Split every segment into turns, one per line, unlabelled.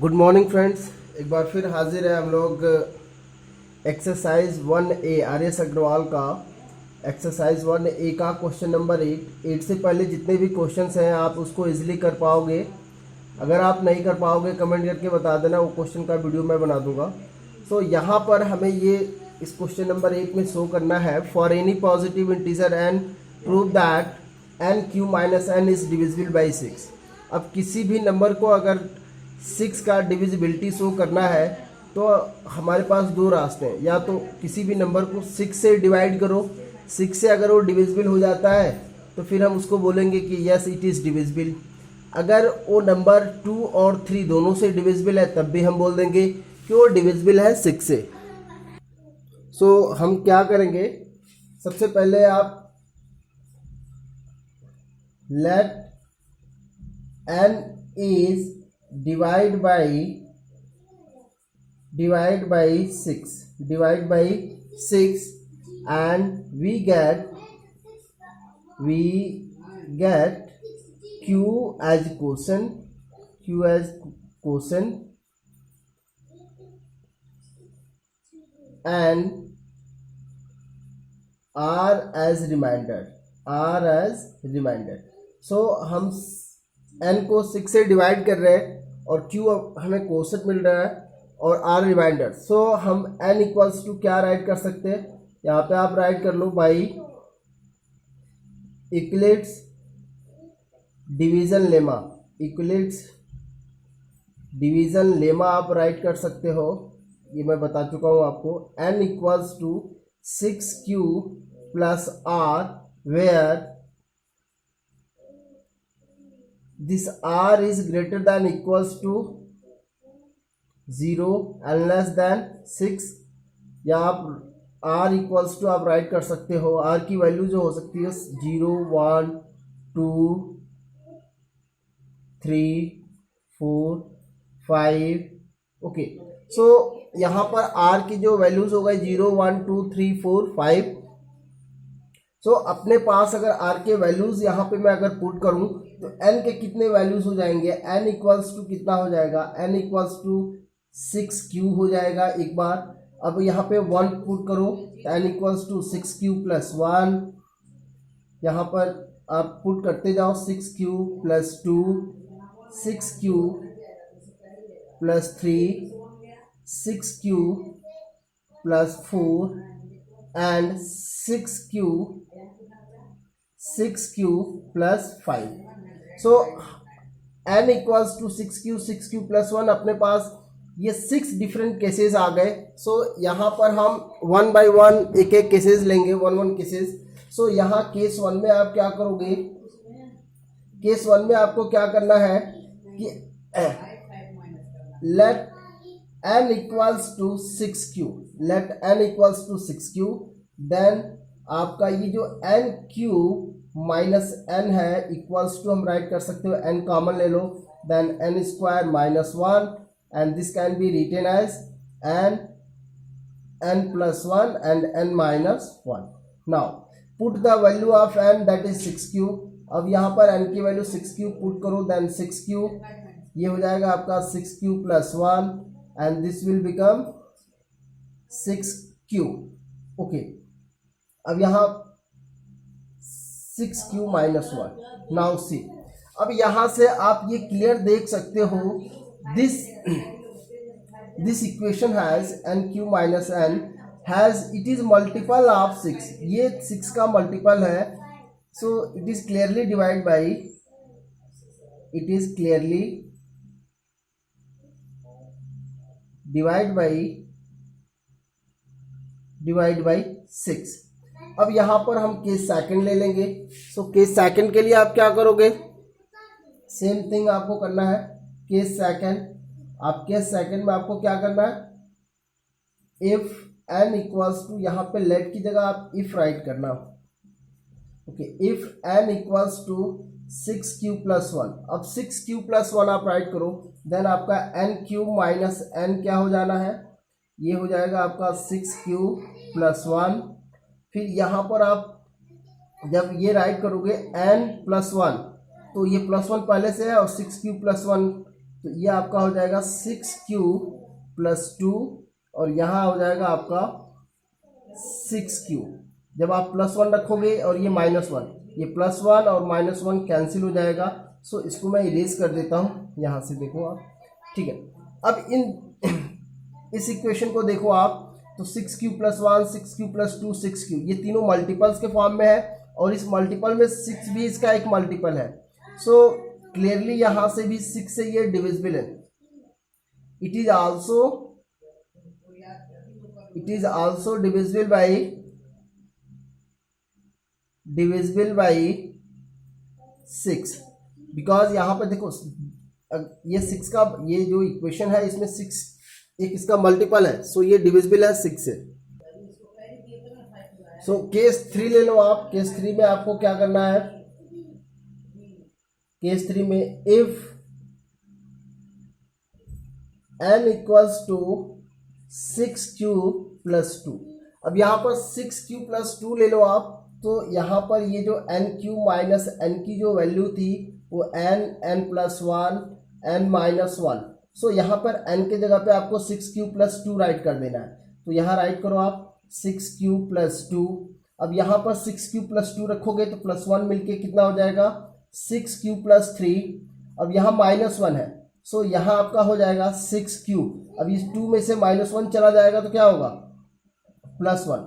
Good morning friends, एक बार फिर हाजिर है हम लोग exercise 1A R S Agarwal का एक्सरसाइज 1A का क्वेश्चन नंबर 8 से पहले जितने भी क्वेश्चंस हैं आप उसको इजीली कर पाओगे। अगर आप नहीं कर पाओगे कमेंट करके बता देना, वो क्वेश्चन का वीडियो मैं बना दूंगा। तो यहाँ पर हमें ये इस क्वेश्चन नंबर 8 में शो करना है, for any positive integer n prove that n cube minus n is divisible by 6। अब किसी भी नंबर को अगर 6 का डिविजिबिलिटी शो करना है तो हमारे पास दो रास्ते हैं, या तो किसी भी नंबर को 6 से डिवाइड करो, 6 से अगर वो डिविजिबल हो जाता है तो फिर हम उसको बोलेंगे कि यस इट इज़ डिविजिबल। अगर वो नंबर 2 और 3 दोनों से डिविजिबल है तब भी हम बोल देंगे कि वो डिविजिबल है 6 से। सो हम क्या करेंगे, सबसे पहले आप late n is divide by 6 and we get q as quotient and r as remainder। सो हम n को 6 से डिवाइड कर रहे हैं और q हमें क्वोशंट मिल रहा है और r रिमाइंडर। सो हम n इक्वल्स टू क्या राइट कर सकते हैं, यहाँ पे आप राइट कर लो बाई यूक्लिड्स डिवीजन लेमा आप राइट कर सकते हो, ये मैं बता चुका हूँ आपको। n equals to 6q plus r where this r is greater than equals to 0 and less than 6, या आप r इक्वल्स टू आप राइट कर सकते हो, r की वैल्यू जो हो सकती है 0 1 2 3 4 5। ओके, सो यहाँ पर r की जो वैल्यूज हो गई 0 1 2 3 4 5। सो अपने पास अगर r के वैल्यूज यहाँ पे मैं अगर पुट करूँ तो n के कितने वैल्यूज हो जाएंगे, n इक्वल्स टू कितना हो जाएगा, n इक्वल्स टू 6q हो जाएगा एक बार। अब यहाँ पे 1 पुट करो तो n equals to 6q plus 1, यहाँ पर आप पुट करते जाओ 6q plus 2, 6q plus 3, 6q plus 4 and 6q plus 5। So n equals to 6q plus 1, अपने पास ये 6 डिफरेंट केसेस आ गए। सो यहाँ पर हम 1 बाय 1 एक एक केसेस लेंगे, 1 केसेस। सो यहाँ केस 1 में आप क्या करोगे, केस 1 में आपको क्या करना है कि let n equals to 6q, then आपका ये जो n क्यूब माइनस n है इक्वल्स टू हम राइट कर सकते हो, n कॉमन ले लो, then n square minus 1 and this can be written as n plus 1 and n minus 1। Now put the value of n that is 6q। अब यहाँ पर n की वैल्यू 6q पुट करो, देन 6q ये हो जाएगा आपका 6q plus 1 and this will become 6q। Okay, अब यहाँ 6q माइनस 1। नाउ सी, अब यहाँ से आप ये क्लियर देख सकते हो this equation has nq minus n has it is multiple of 6, ये 6 का मल्टीपल है। So it is clearly divide by 6। अब यहाँ पर हम केस सेकंड ले लेंगे। सो केस सेकंड के लिए आप क्या करोगे, सेम थिंग आपको करना है। केस सेकंड में आपको क्या करना है, इफ n इक्वल्स टू, यहाँ पे लेट की जगह आप इफ राइट करना। Okay, if n equals to 6q plus 1, अब 6q प्लस 1 आप राइट करो, देन आपका n क्यूब माइनस n क्या हो जाना है, ये हो जाएगा आपका 6q प्लस 1। फिर यहाँ पर आप जब ये राइट करोगे n प्लस 1 तो ये प्लस 1 पहले से है और 6q प्लस 1 तो ये आपका हो जाएगा 6q प्लस 2 और यहाँ हो जाएगा आपका 6q। जब आप +1 रखोगे और ये -1, ये +1 और -1 कैंसिल हो जाएगा। सो इसको मैं इरेज कर देता हूँ यहाँ से, देखो आप, ठीक है। अब इस इक्वेशन को देखो आप, तो 6q + 1, 6q + 2, 6q, ये तीनों मल्टीपल्स के फॉर्म में है और इस मल्टीपल में 6 भी इसका एक मल्टीपल है। सो क्लियरली यहाँ से भी 6 से ये डिविजिबल है। It is also divisible by 6, because यहाँ पर देखो ये 6 का ये जो इक्वेशन है इसमें 6 एक इसका मल्टीपल है, सो ये डिविजिबल है 6 से। सो केस 3 ले लो आप। केस 3 में आपको क्या करना है, केस 3 में इफ n = 6q + 2, अब यहाँ पर 6q + 2 ले लो आप, तो यहाँ पर ये जो nq माइनस n की जो वैल्यू थी वो n + 1 n - 1, सो यहाँ पर n के जगह पे आपको 6q + 2 राइट कर देना है। तो यहाँ राइट करो आप 6q + 2। अब यहाँ पर 6q + 2 रखोगे तो +1 मिलके कितना हो जाएगा 6q + 3। अब यहाँ -1 है, सो यहाँ आपका हो जाएगा 6q। अब इस 2 में से -1 चला जाएगा तो क्या होगा +1।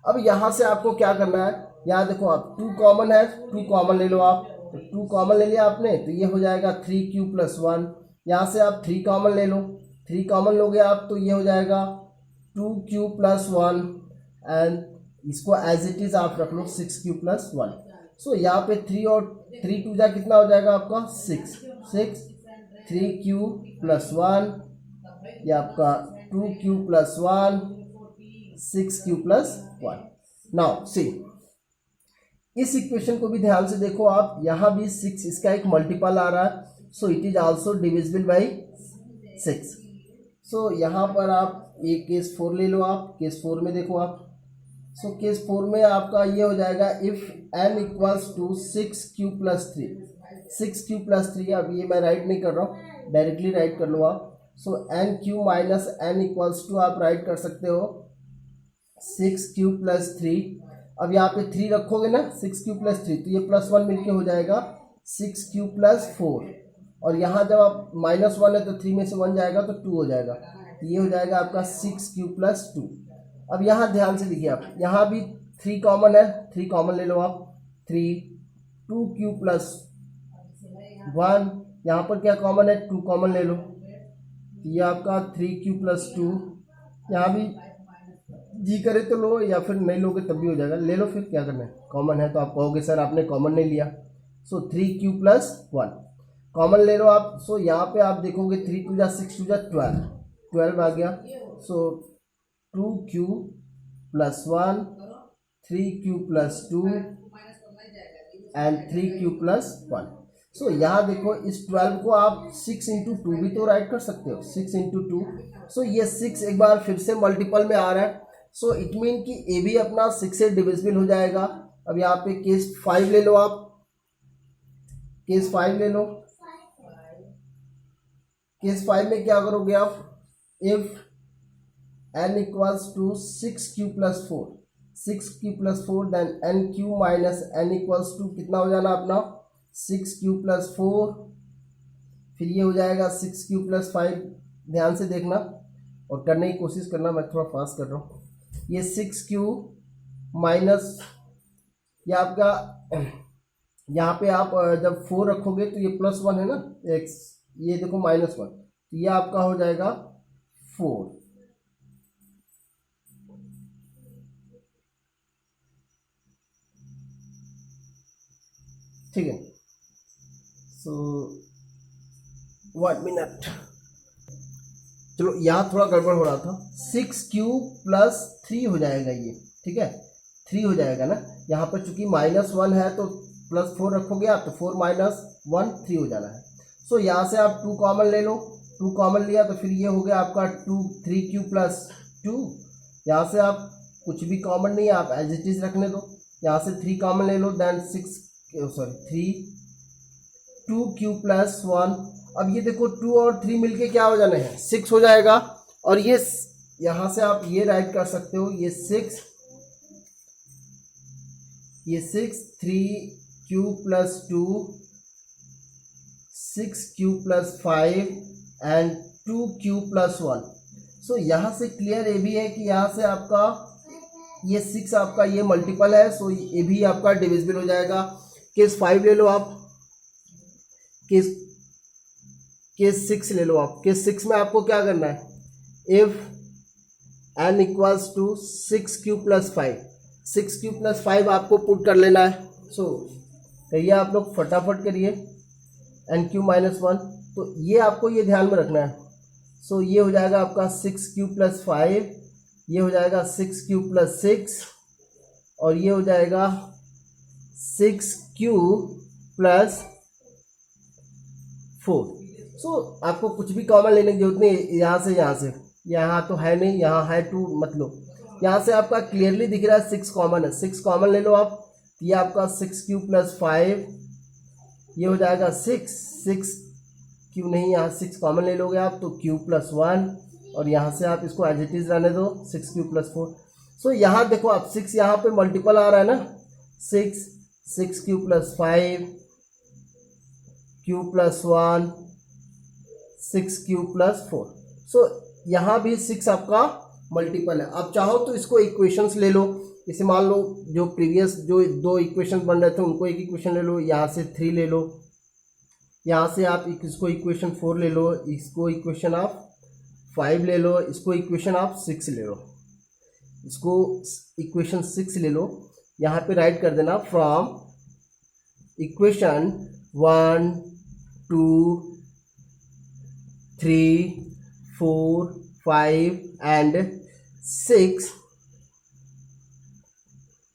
अब यहाँ से आपको क्या करना है, यहाँ देखो आप 2 कॉमन है, 2 कॉमन ले लो आप, तो 2 कॉमन ले लिया आपने तो ये हो जाएगा 3q + 1। यहाँ से आप 3 कॉमन ले लो, 3 कॉमन लोगे आप तो ये हो जाएगा 2q + 1 एंड इसको एज इट इज आप रख लो 6q + 1। सो यहाँ पे 3 और 3 2 जा कितना हो जाएगा आपका 6 3q + 1, ये आपका 2q + 1 6q + 1। नाउ सी इस इक्वेशन को भी ध्यान से देखो आप, यहाँ भी 6 इसका एक मल्टीपल आ रहा है, so it is also divisible by 6। सो यहाँ पर आप ये केस 4 ले लो आप। केस 4 में देखो आप, सो केस 4 में आपका ये हो जाएगा इफ n = 6q + 3, 6q + 3, अब ये मैं राइट नहीं कर रहा हूँ, डायरेक्टली राइट कर लो आप। सो nq - n = आप राइट कर सकते हो 6q + 3। अब यहाँ पे 3 रखोगे ना 6q + 3, तो ये +1 मिलके हो जाएगा 6q + 4, और यहाँ जब आप -1 है तो 3 में से 1 जाएगा तो 2 हो जाएगा, तो ये हो जाएगा आपका 6q + 2। अब यहाँ ध्यान से देखिए आप, यहाँ भी 3 कॉमन है, 3 कॉमन ले लो आप, 3 2q + 1, यहाँ पर क्या कॉमन है 2 कॉमन ले लो, तो ये आपका 3q + 2। यहाँ भी जी करे तो लो या फिर नहीं लोगे तब भी हो जाएगा, ले लो फिर क्या करना है, कॉमन है तो आप कहोगे सर आपने कॉमन नहीं लिया। सो 3q + 1 कॉमन ले लो आप। सो यहाँ पे आप देखोगे 3 2 जा 6 2 जा 12 आ गया। सो 2q + 1 3q + 2 एंड 3q + 1। सो यहाँ देखो इस 12 को आप 6 × 2 भी तो राइट कर सकते हो, 6 × 2। सो ये 6 एक बार फिर से मल्टीपल में आ रहा है, सो इट मीन कि ए भी अपना 6 से डिविजिबल हो जाएगा। अब यहाँ पे केस 5 ले लो आप, केस 5 ले लो। केस 5 में क्या करोगे आप, if n = 6q + 4, 6q + 4 then nq - n = कितना हो जाना अपना 6q + 4, फिर ये हो जाएगा 6q + 5। ध्यान से देखना और करने की कोशिश करना, मैं थोड़ा फास्ट कर रहा हूँ। ये 6q माइनस ये आपका, यहाँ पे आप जब 4 रखोगे तो ये +1 है ना x, ये देखो -1, तो ये आपका हो जाएगा 4। ठीक है, सो 1 मिनट, चलो यहाँ थोड़ा गड़बड़ हो रहा था। 6q + 3 हो जाएगा ये, ठीक है 3 हो जाएगा ना, यहाँ पर चूंकि -1 है तो +4 रखोगे आप तो 4 - 1 3 हो जाना है। सो यहाँ से आप 2 कॉमन ले लो, 2 कॉमन लिया तो फिर ये हो गया आपका 3q + 2। यहाँ से आप कुछ भी कॉमन नहीं है, आप एज इट इज रखने दो। यहाँ से 3 कॉमन ले लो देन 2q + 1। अब ये देखो 2 और 3 मिलके क्या हो जाना है 6 हो जाएगा। और ये यहाँ से आप ये राइट कर सकते हो, ये 6 3 cube plus 2 6 cube plus 5 and 2 cube plus 1। सो यहाँ से क्लियर ये भी है कि यहाँ से आपका ये 6 आपका ये मल्टीपल है, सो ये भी आपका डिविजिबल हो जाएगा। केस 5 ले लो आप, केस 6 ले लो आप। केस 6 में आपको क्या करना है, if n equals to 6 cube plus 5, 6 cube plus 5 आपको पुट कर लेना है। सो कहिए आप लोग फटाफट करिए, n क्यूब माइनस 1, तो ये आपको ये ध्यान में रखना है। सो ये हो जाएगा आपका 6 क्यूब प्लस 5, ये हो जाएगा 6 क्यूब प्लस 6, और ये हो जाएगा 6 क्यूब प्लस 4। सो आपको कुछ भी कॉमन लेने की जरूरत नहीं, यहाँ से यहाँ तो है नहीं, यहाँ है 2, मतलब यहाँ से आपका क्लियरली दिख रहा है 6 कॉमन है, 6 कॉमन ले लो आप। ये आपका 6 क्यूब प्लस 5, ये हो जाएगा 6 क्यों नहीं, यहाँ 6 कॉमन ले लोगे आप तो क्यूब प्लस 1, और यहाँ से आप इसको एज इट इज रहने दो 6 क्यूब प्लस 4। सो यहाँ देखो आप 6 यहाँ पे मल्टीपल आ रहा है ना, 6 cube plus 5 cube plus 1 6 cube plus 4। सो यहाँ भी 6 आपका मल्टीपल है। आप चाहो तो इसको इक्वेशंस ले लो, जैसे मान लो जो प्रीवियस जो 2 इक्वेशंस बन रहे थे उनको एक इक्वेशन ले लो, यहाँ से 3 ले लो, यहाँ से आप इसको इक्वेशन 4 ले लो, इसको इक्वेशन आप 5 ले लो, इसको इक्वेशन आप 6 ले लो, इसको इक्वेशन 6 ले लो। यहाँ पे राइट कर देना from equation 1 2 3 4 5 and 6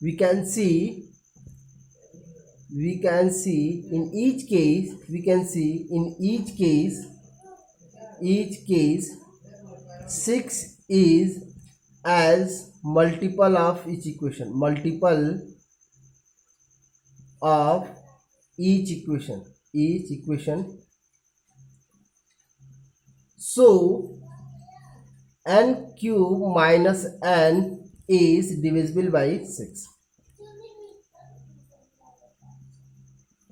we can see in each case, each case 6 is as multiple of each equation, each equation. So n cube minus n is divisible by 6,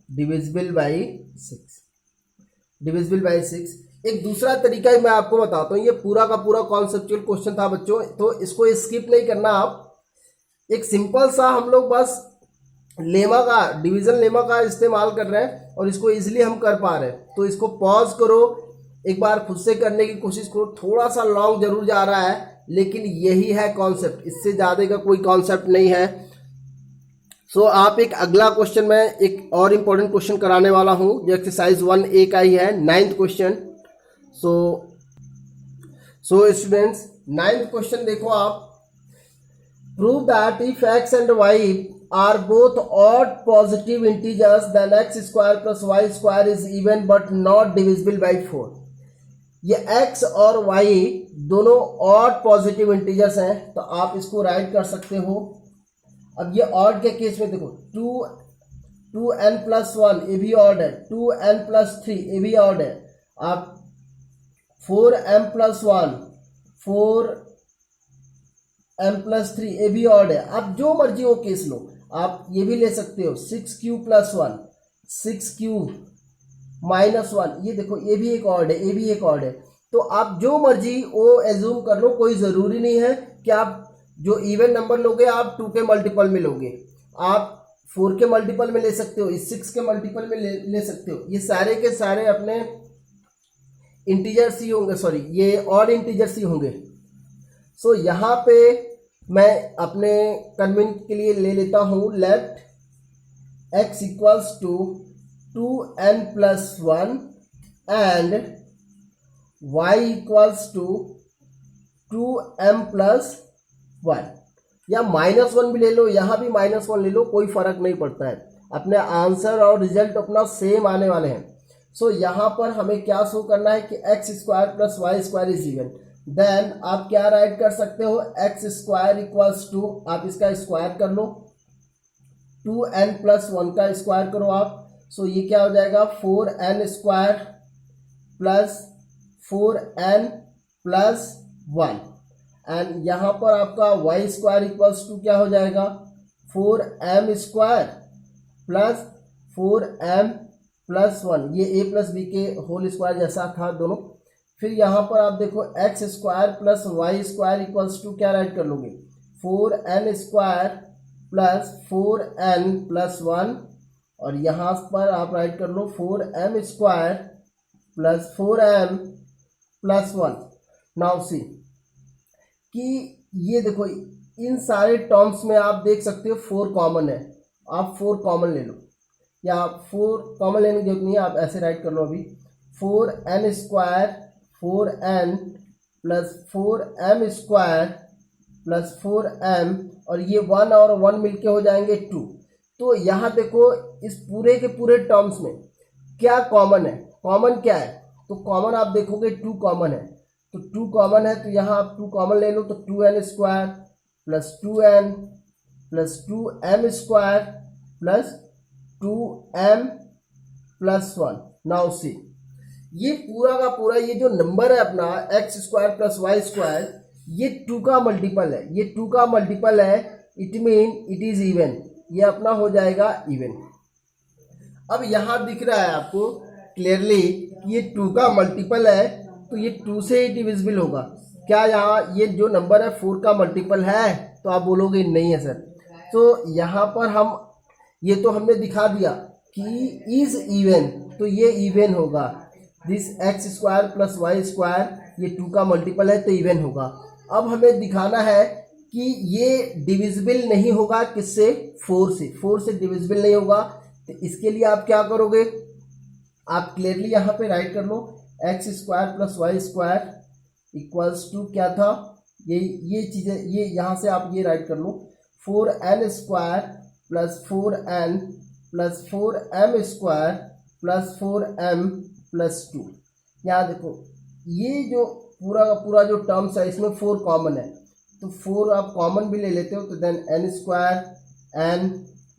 divisible by 6। एक दूसरा तरीका ही मैं आपको बताता हूँ, ये पूरा का पूरा कॉन्सेप्चुअल क्वेश्चन था बच्चों, तो इसको स्किप नहीं करना आप। एक सिंपल सा हम लोग बस लेमा का डिवीजन लेमा का इस्तेमाल कर रहे हैं और इसको इजीली हम कर पा रहे हैं। तो इसको पॉज करो, एक बार खुद से करने की कोशिश करो। थोड़ा सा लॉन्ग जरूर जा रहा है लेकिन यही है कॉन्सेप्ट, इससे ज़्यादा का कोई कॉन्सेप्ट नहीं है। सो आप एक अगला क्वेश्चन में एक और इम्पोर्टेंट क्वेश्चन कराने वाला हूँ जो एक्सरसाइज 1A का ही है, 9th question. So students 9th question देखो आप, prove that if x and y are both odd positive integers then x square plus y square is even but not divisible by 4। ये x और y दोनों odd positive integers हैं तो आप इसको right कर सकते हो। अब ये odd के केस में देखो 2n plus 1 ये भी odd है, 2n plus 3 ये भी odd है, आप 4m plus 1 4m plus 3 ये भी odd है। आप जो मर्जी वो केस लो, आप ये भी ले सकते हो 6 क्यूब प्लस 1 6 क्यूब माइनस 1, ये देखो ये भी एक ऑड है, ये भी एक ऑड है। तो आप जो मर्जी वो एज्यूम कर लो, कोई ज़रूरी नहीं है कि आप जो इवन नंबर लोगे आप 2 के मल्टीपल में लोगे, आप 4 के मल्टीपल में ले सकते हो, 6 के मल्टीपल में ले सकते हो। ये सारे के सारे अपने इंटीजर्स ही होंगे, सॉरी ये ऑड इंटीजर्स ही होंगे। सो यहाँ पे मैं अपने कन्वीनियंस के लिए ले लेता हूँ let x equals to 2n plus 1 and y equals to 2m plus 1, या -1 भी ले लो, यहाँ भी -1 ले लो, कोई फर्क नहीं पड़ता है, अपने आंसर और रिजल्ट अपना सेम आने वाले हैं। सो यहाँ पर हमें क्या शो करना है कि x square plus Y square is even, then आप क्या राइट कर सकते हो, एक्स स्क्वायर इक्वल्स टू, आप इसका स्क्वायर कर लो, 2n प्लस 1 का स्क्वायर करो आप। सो ये क्या हो जाएगा 4n square plus 4n plus 1 and यहाँ पर आपका वाई स्क्वायर इक्वल्स टू क्या हो जाएगा 4m square plus 4m plus 1, ये a प्लस बी के होल स्क्वायर जैसा था दोनों। फिर यहाँ पर आप देखो x square plus Y square equals to क्या राइट कर लोगे 4n square plus 4n plus 1 और यहाँ पर आप राइट कर लो 4m square plus 4m plus 1। Now सी कि ये देखो इन सारे टर्म्स में आप देख सकते हो 4 कॉमन है, आप 4 कॉमन ले लो या 4 कॉमन लेने की जरूरत नहीं है, आप ऐसे राइट कर लो अभी 4n square 4n plus 4m square plus 4m और ये 1 और 1 मिलके हो जाएंगे 2। तो यहाँ देखो इस पूरे के पूरे टर्म्स में क्या कॉमन है, कॉमन क्या है, तो कॉमन आप देखोगे 2 कॉमन है, तो 2 कॉमन है तो यहाँ आप 2 कॉमन ले लो तो 2n स्क्वायर प्लस 2n प्लस 2m square plus 2m plus 1। Now see ये पूरा का पूरा ये जो नंबर है अपना x square plus Y square ये 2 का मल्टीपल है, ये 2 का मल्टीपल है, it mean it is even, ये अपना हो जाएगा इवन। अब यहाँ दिख रहा है आपको क्लियरली ये 2 का मल्टीपल है तो ये 2 से ही डिविजिबल होगा। क्या यहाँ ये जो नंबर है 4 का मल्टीपल है, तो आप बोलोगे नहीं है सर। तो यहाँ पर हम ये तो हमने दिखा दिया कि इज इवन, तो ये इवन होगा, this x square plus Y square ये 2 का मल्टीपल है तो इवन होगा। अब हमें दिखाना है कि ये डिविजिबल नहीं होगा किससे 4 से डिविजिबल नहीं होगा। तो इसके लिए आप क्या करोगे, आप क्लियरली यहाँ पे राइट कर लो X square plus Y square equals to क्या था, ये चीज़ें ये यहाँ से आप ये राइट कर लो 4n square plus 4n plus 4m square plus 4m plus 2। यहाँ देखो ये जो पूरा का पूरा जो टर्म्स है इसमें 4 कॉमन है, तो 4 आप कॉमन भी ले लेते हो तो then n square n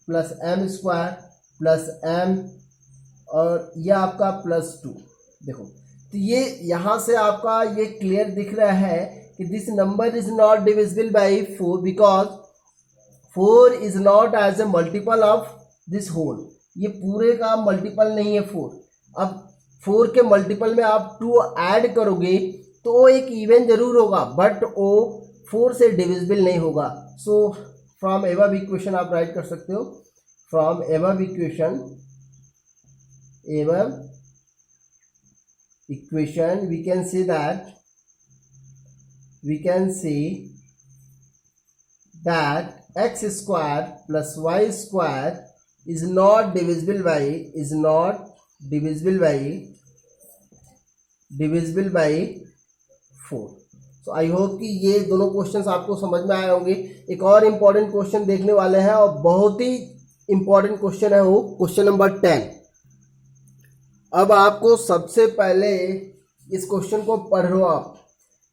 plus m square plus m और ये आपका प्लस 2। देखो तो ये यहाँ से आपका ये क्लियर दिख रहा है कि this number is not divisible by 4 because 4 is not as a multiple of this whole, ये पूरे का मल्टीपल नहीं है 4। अब 4 के मल्टीपल में आप 2 ऐड करोगे तो वो एक इवन जरूर होगा बट वो 4 से डिविजिबल नहीं होगा। सो फ्रॉम एबव इक्वेशन आप राइट कर सकते हो, from above equation we can say that x square plus y square is not divisible by 4। So I hope कि ये दोनों क्वेश्चंस आपको समझ में आए होंगे। एक और इम्पॉर्टेंट क्वेश्चन देखने वाले हैं और बहुत ही इम्पॉर्टेंट क्वेश्चन है वो क्वेश्चन नंबर 10। अब आपको सबसे पहले इस क्वेश्चन को पढ़ लो आप।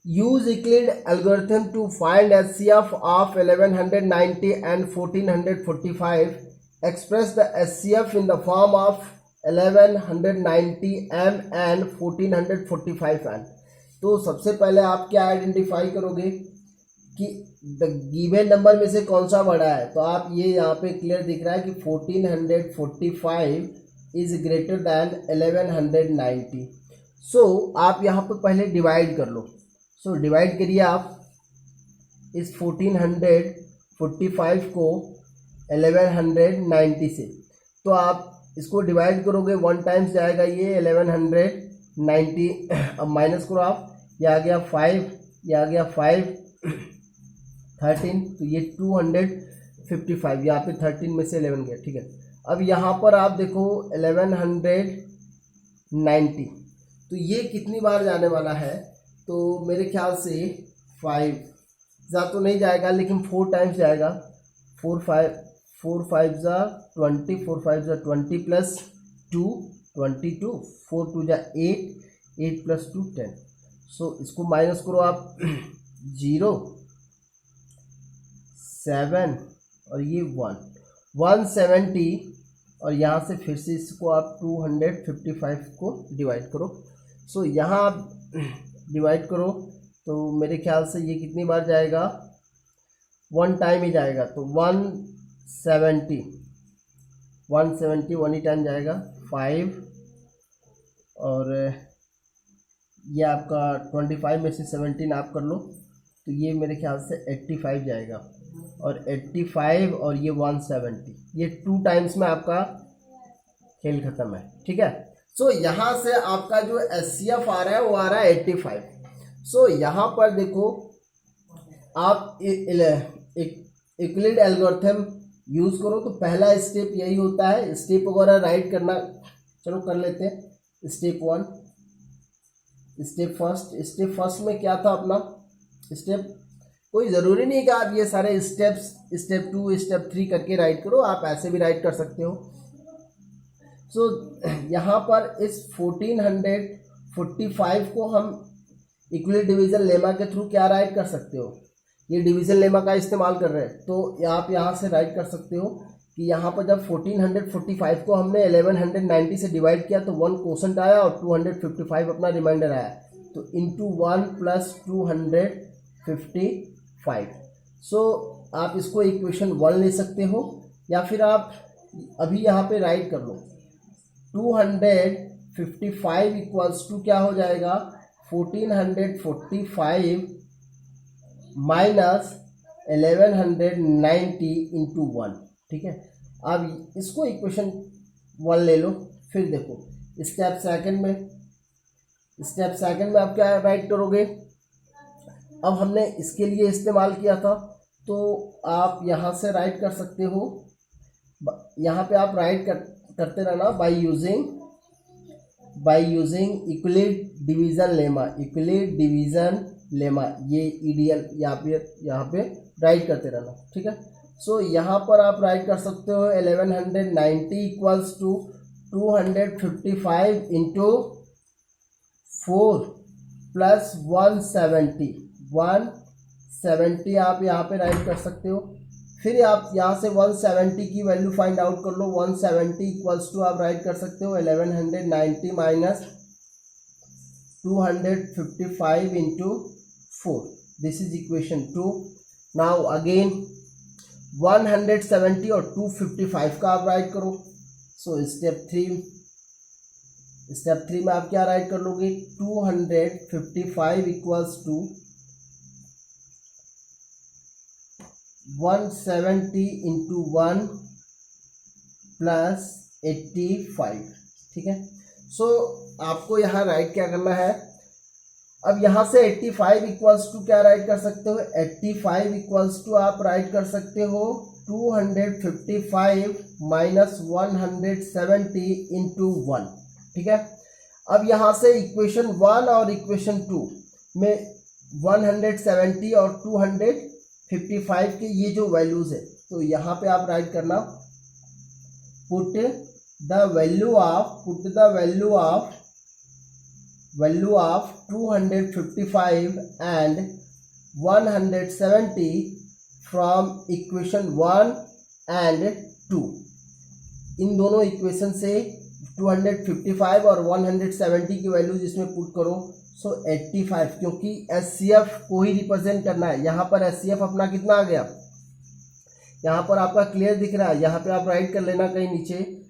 Use Euclid algorithm to find HCF of 1190 and 1445, express the HCF in the form of 1190 m and 1445 m। तो सबसे पहले आप क्या आइडेंटिफाई करोगे कि द गिवन नंबर में से कौन सा बड़ा है, तो आप ये यहाँ पे क्लियर दिख रहा है कि 1445 इज ग्रेटर दैन 1190। सो आप यहाँ पे पहले डिवाइड कर लो। सो डिवाइड करिए आप इस 1445 को 1190 से, तो आप इसको डिवाइड करोगे 1 टाइम्स जाएगा ये 1190, अब माइनस करो आप, ये आ गया 5, ये आ गया 5 13, तो ये 255, यहाँ पे 13 में से 11 गया, ठीक है। अब यहाँ पर आप देखो 1190, तो ये कितनी बार जाने वाला है, तो मेरे ख्याल से 5 ज़्यादा तो नहीं जाएगा लेकिन 4 टाइम्स जाएगा। 4 5 जा 20, 4 5 जा 20 प्लस 2 22, 4 2 जा 8, 8 प्लस 2 10। सो इसको माइनस करो आप 0 7 और ये 170, और यहाँ से फिर से इसको आप 255 को डिवाइड करो, सो यहाँ आप डिवाइड करो तो मेरे ख्याल से ये कितनी बार जाएगा, 1 टाइम ही जाएगा, तो 170 1 ही टाइम जाएगा 5, और ये आपका 25 में से 17 आप कर लो तो ये मेरे ख्याल से 85 जाएगा, और 85 और ये 170, ये 2 टाइम्स में आपका खेल ख़त्म है। ठीक है, सो यहाँ से आपका जो HCF आ रहा है वो आ रहा है 85। सो यहाँ पर देखो आप यूक्लिड एल्गोरिथम यूज़ करो तो पहला स्टेप यही होता है, स्टेप वगैरह राइट करना, चलो कर लेते हैं। स्टेप 1, स्टेप फर्स्ट में क्या था अपना स्टेप, कोई ज़रूरी नहीं कि आप ये सारे स्टेप्स स्टेप 2 स्टेप 3 करके राइट करो, आप ऐसे भी राइट कर सकते हो। सो यहाँ पर इस 1445 को हम इक्विलिब्रियम डिवीज़न लेमा के थ्रू क्या राइट कर सकते हो, ये डिवीज़न लेमा का इस्तेमाल कर रहे हैं, तो आप यहाँ से राइट कर सकते हो कि यहाँ पर जब 1445 को हमने 1190 से डिवाइड किया तो 1 क्वोशंट आया और 255 अपना रिमाइंडर आया, तो इंटू 1 प्लस 255। सो आप इसको इक्वेशन 1 ले सकते हो, या फिर आप अभी यहाँ पे राइट कर लो 255 इक्वल्स टू क्या हो जाएगा 1445 माइनस 1190 इंटू 1। ठीक है, अब इसको इक्वेशन 1 ले लो। फिर देखो स्टेप सेकंड में आप क्या राइट करोगे, अब हमने इसके लिए इस्तेमाल किया था तो आप यहाँ से राइट कर सकते हो, यहाँ पे आप राइट करते रहना by using equilibrium division lemma, ये ईडीएल यहाँ पे राइट करते रहना। ठीक है, सो यहाँ पर आप राइट कर सकते हो 1190 इक्वल्स टू 255 इंटू 4 प्लस 170 आप यहाँ पे राइट कर सकते हो। फिर आप यहाँ से 170 की वैल्यू फाइंड आउट कर लो, 170 इक्वल्स टू आप राइट कर सकते हो 1190 minus 255 into 4, this is equation 2। Now again 170 और 255 का आप राइट करो। सो स्टेप 3 में आप क्या राइट कर लोगे, 255 इक्वल्स टू 170 इंटू 1 प्लस 85। ठीक है, सो आपको यहाँ राइट क्या करना है, अब यहाँ से 85 इक्वल्स टू क्या राइट कर सकते हो, 85 इक्वल्स टू आप राइट कर सकते हो 255 माइनस 170 इंटू 1। ठीक है, अब यहाँ से इक्वेशन 1 और इक्वेशन 2 में 170 और 255 के ये जो वैल्यूज़ है, तो यहाँ पे आप राइट करना put the value of 255 and 170 from equation 1 and 2। इन दोनों इक्वेशन से 255 और 170 की वैल्यूज इसमें पुट करो। सो 85, क्योंकि HCF को ही रिप्रेजेंट करना है। यहाँ पर HCF अपना कितना आ गया, यहाँ पर आपका क्लियर दिख रहा है, यहाँ पे आप राइट कर लेना कहीं नीचे,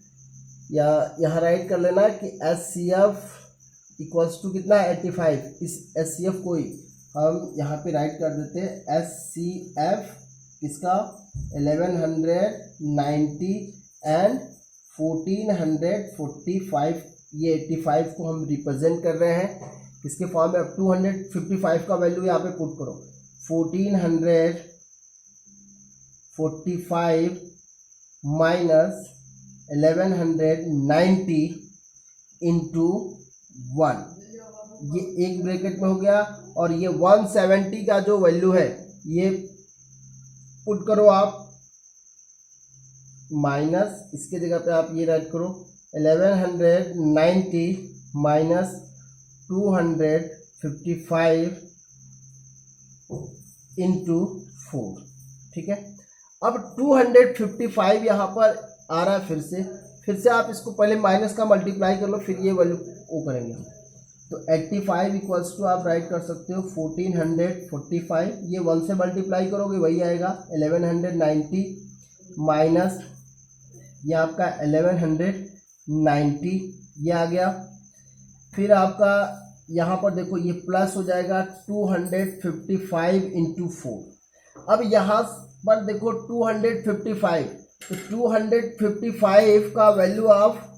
या यहाँ राइट कर लेना कि HCF इक्वल्स टू कितना है 85। इस HCF को ही हम यहाँ पे राइट कर देते हैं, HCF इसका 1190 एंड 1445, ये 85 को हम रिप्रेजेंट कर रहे हैं किसके फॉर्म में। अब 255 का वैल्यू यहाँ पे पुट करो, 1445 माइनस 1190 इंटू 1, ये एक ब्रैकेट में हो गया, और ये 170 का जो वैल्यू है ये पुट करो आप, माइनस इसके जगह पे आप ये राइट करो 1190 माइनस 255 इंटू 4। ठीक है, अब 255 यहाँ पर आ रहा है, फिर से आप इसको पहले माइनस का मल्टीप्लाई कर लो, फिर ये वैल्यू वो करेंगे। तो 85 इक्वल्स टू आप राइट कर सकते हो 1445, ये 1 से मल्टीप्लाई करोगे वही आएगा 1190 माइनस ये आपका 1190 ये आ गया। फिर आपका यहाँ पर देखो ये प्लस हो जाएगा 255 इंटू 4। अब यहाँ पर देखो 255, तो 255 का वैल्यू ऑफ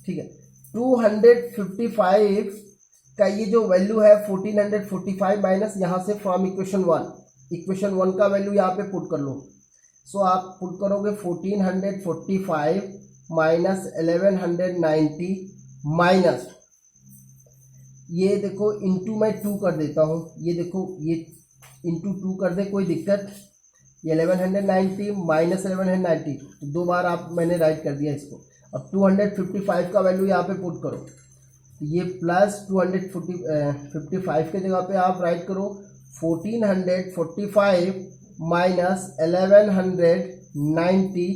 ठीक है 255 का ये जो वैल्यू है 1445 माइनस यहाँ से फ्रॉम इक्वेशन 1 का वैल्यू यहाँ पे पुट कर लो। सो आप पुट करोगे 1445 माइनस 1190 माइनस ये देखो इंटू मैं 2 कर देता हूँ, ये देखो ये इंटू 2 कर दे कोई दिक्कत, ये 1190 माइनस 1190 तो 2 बार आप मैंने राइट कर दिया इसको। अब 255 का वैल्यू यहाँ पे पुट करो, ये प्लस 255 के जगह पे आप राइट करो 1445 माइनस 1190।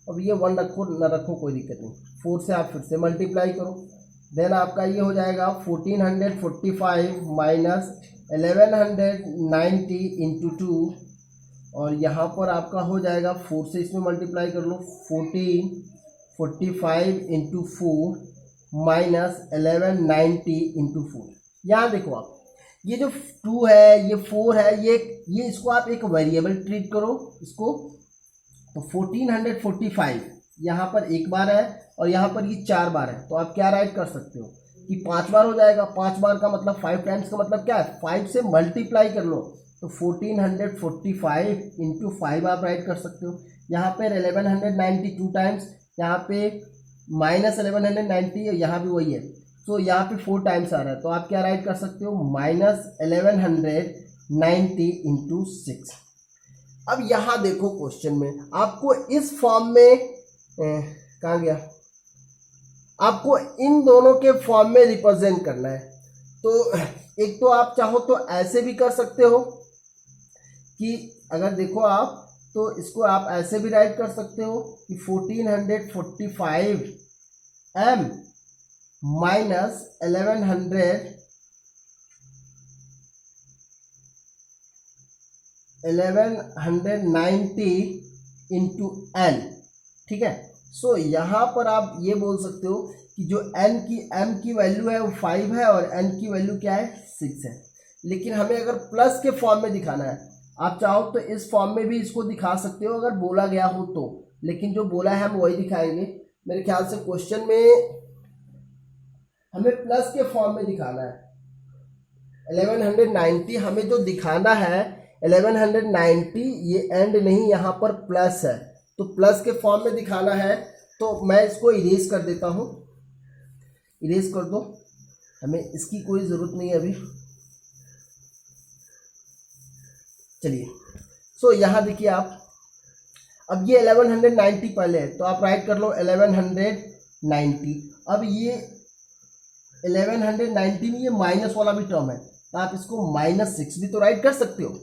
अब ये 1 रखो ना रखो कोई दिक्कत नहीं, 4 से आप फिर से मल्टीप्लाई करो, देन आपका ये हो जाएगा 1445 माइनस 1190 इंटू 2 और यहाँ पर आपका हो जाएगा 4 से इसमें मल्टीप्लाई कर लो 1445 इंटू 4 माइनस 1190 इंटू 4। यहाँ देखो आप ये जो 2 है ये 4 है ये इसको आप एक वेरिएबल ट्रीट करो इसको, तो 1445 यहाँ पर एक बार है और यहाँ पर ये 4 बार है, तो आप क्या राइट कर सकते हो कि 5 बार हो जाएगा। 5 बार का मतलब 5 टाइम्स का मतलब क्या है 5 से मल्टीप्लाई कर लो, तो 1445 इंटू 5 आप राइट कर सकते हो। यहाँ पर 1190 2 टाइम्स, यहाँ पे माइनस 1190 यहाँ भी वही है, तो यहाँ पे 4 टाइम्स आ रहा है, तो आप क्या राइट कर सकते हो माइनस 1190 इंटू 6। अब यहाँ देखो क्वेश्चन में आपको इस फॉर्म में कहाँ गया, आपको इन दोनों के फॉर्म में रिप्रेजेंट करना है। तो एक तो आप चाहो तो ऐसे भी कर सकते हो कि अगर देखो आप तो इसको आप ऐसे भी राइट कर सकते हो कि 1445 m माइनस 1190 इंटू n, ठीक है। सो यहाँ पर आप ये बोल सकते हो कि जो m की वैल्यू है वो 5 है और n की वैल्यू क्या है 6 है, लेकिन हमें अगर प्लस के फॉर्म में दिखाना है, आप चाहो तो इस फॉर्म में भी इसको दिखा सकते हो अगर बोला गया हो तो, लेकिन जो बोला है हम वही दिखाएंगे। मेरे ख्याल से क्वेश्चन में हमें प्लस के फॉर्म में दिखाना है 1190, हमें जो दिखाना है 1190 ये एंड नहीं यहाँ पर प्लस है, तो प्लस के फॉर्म में दिखाना है। तो मैं इसको इरेज कर देता हूँ, इरेज कर दो, हमें इसकी कोई ज़रूरत नहीं है अभी। चलिए सो यहाँ देखिए आप, अब ये 1190 पहले है तो आप राइट कर लो 1190। अब ये 1190 में ये माइनस वाला भी टर्म है, तो आप इसको -6 भी तो राइट कर सकते हो।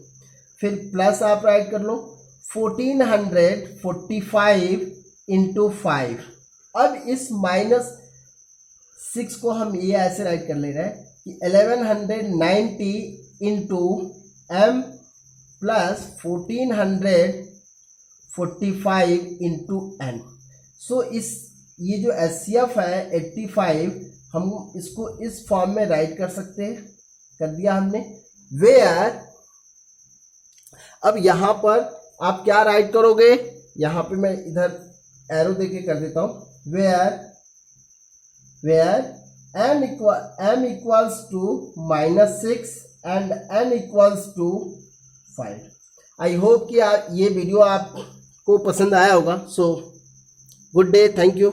फिर प्लस आप राइट कर लो 1445 इंटू 5। अब इस -6 को हम ये ऐसे राइट कर ले रहे हैं कि 1190 into m plus 1445 into n। सो ये जो HCF है 85 हम इसको इस फॉर्म में राइट कर सकते हैं, कर दिया हमने। वेयर अब यहाँ पर आप क्या राइट करोगे, यहाँ पे मैं इधर एरो देके कर देता हूँ, where m equals to -6 and n equals to 5। I hope कि ये वीडियो आपको पसंद आया होगा। So good day, thank you.